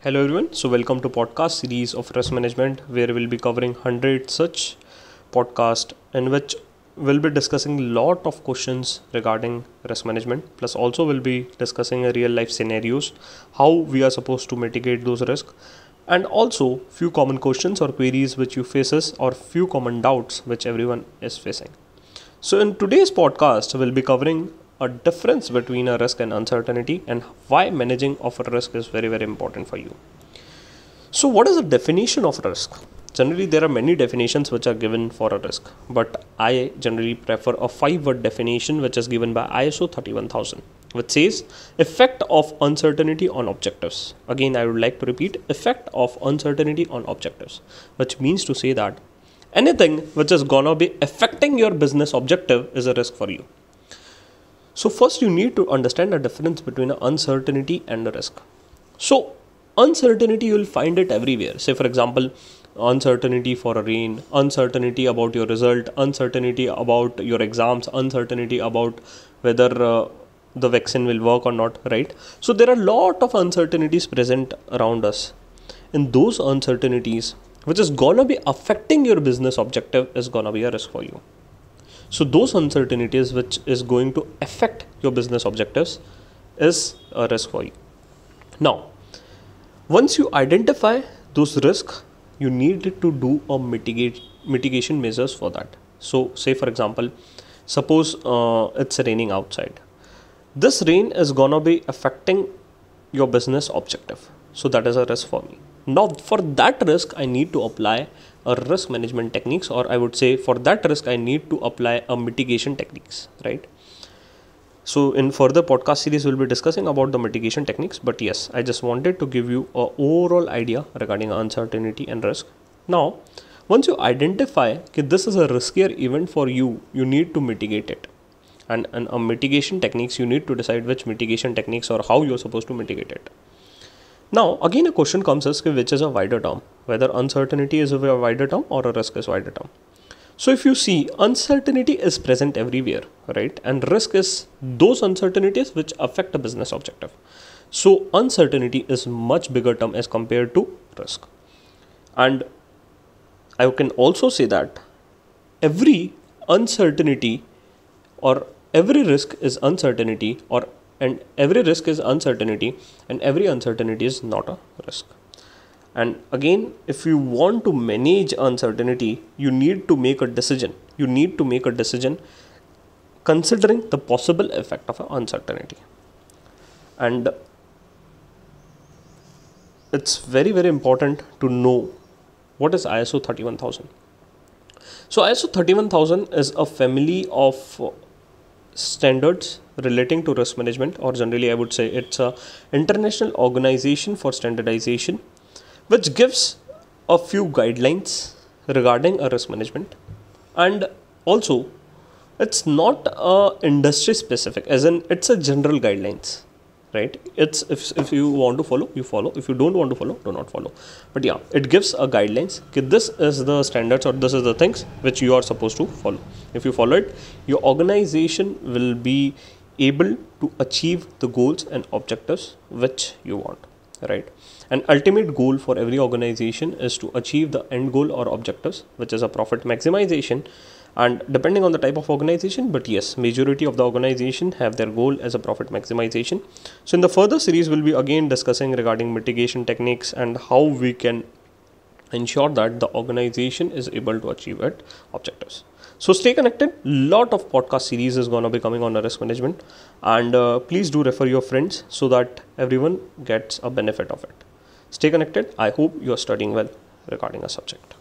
Hello everyone. So welcome to podcast series of risk management where we'll be covering 100 such podcast in which we'll be discussing lot of questions regarding risk management, plus also we'll be discussing a real life scenarios, how we are supposed to mitigate those risks, and also few common questions or queries which you faces or few common doubts which everyone is facing. So in today's podcast we'll be covering a difference between a risk and uncertainty and why managing of a risk is very important for you. So what is the definition of risk? Generally there are many definitions which are given for a risk, but I generally prefer a 5-word definition which is given by ISO 31000, which says effect of uncertainty on objectives. Again, I would like to repeat, effect of uncertainty on objectives, which means to say that anything which is gonna be affecting your business objective is a risk for you. So first you need to understand the difference between an uncertainty and a risk. So uncertainty, you will find it everywhere. Say for example, uncertainty for a rain, uncertainty about your result, uncertainty about your exams, uncertainty about whether the vaccine will work or not, right? So there are a lot of uncertainties present around us. And those uncertainties which is gonna be affecting your business objective is gonna be a risk for you. So those uncertainties which is going to affect your business objectives is a risk for you. Now, once you identify those risks, you need to do a mitigation measures for that. So say for example, suppose it's raining outside. This rain is gonna be affecting your business objective. So that is a risk for me. Now for that risk, I need to apply a risk management techniques, or I would say for that risk, I need to apply a mitigation techniques, right? So in further podcast series, we'll be discussing about the mitigation techniques, but yes, I just wanted to give you a overall idea regarding uncertainty and risk. Now, once you identify that this is a riskier event for you, you need to mitigate it. And a mitigation techniques, you need to decide which mitigation techniques or how you're supposed to mitigate it. Now, again, a question comes as which is a wider term, whether uncertainty is a wider term or a risk is wider term. So if you see, uncertainty is present everywhere, right? And risk is those uncertainties which affect a business objective. So uncertainty is much bigger term as compared to risk. And I can also say that every uncertainty or every risk is uncertainty, and every risk is uncertainty, and every uncertainty is not a risk. And again, if you want to manage uncertainty, you need to make a decision. You need to make a decision considering the possible effect of uncertainty. And it's very important to know what is ISO 31000. So ISO 31000 is a family of standards relating to risk management, or generally I would say it's a international organization for standardization, which gives a few guidelines regarding a risk management. And also it's not industry specific, as in it's a general guidelines, right? It's if you want to follow, you follow. If you don't want to follow, do not follow. But yeah, it gives a guidelines. Okay, this is the standards, or this is the things which you are supposed to follow. If you follow it, your organization will be able to achieve the goals and objectives which you want, right? An ultimate goal for every organization is to achieve the end goal or objectives, which is a profit maximization. And depending on the type of organization, but yes, majority of the organization have their goal as a profit maximization. So in the further series, we'll be again discussing regarding mitigation techniques and how we can ensure that the organization is able to achieve its objectives. So stay connected. Lot of podcast series is going to be coming on risk management, and please do refer your friends so that everyone gets a benefit of it. Stay connected. I hope you are studying well regarding a subject.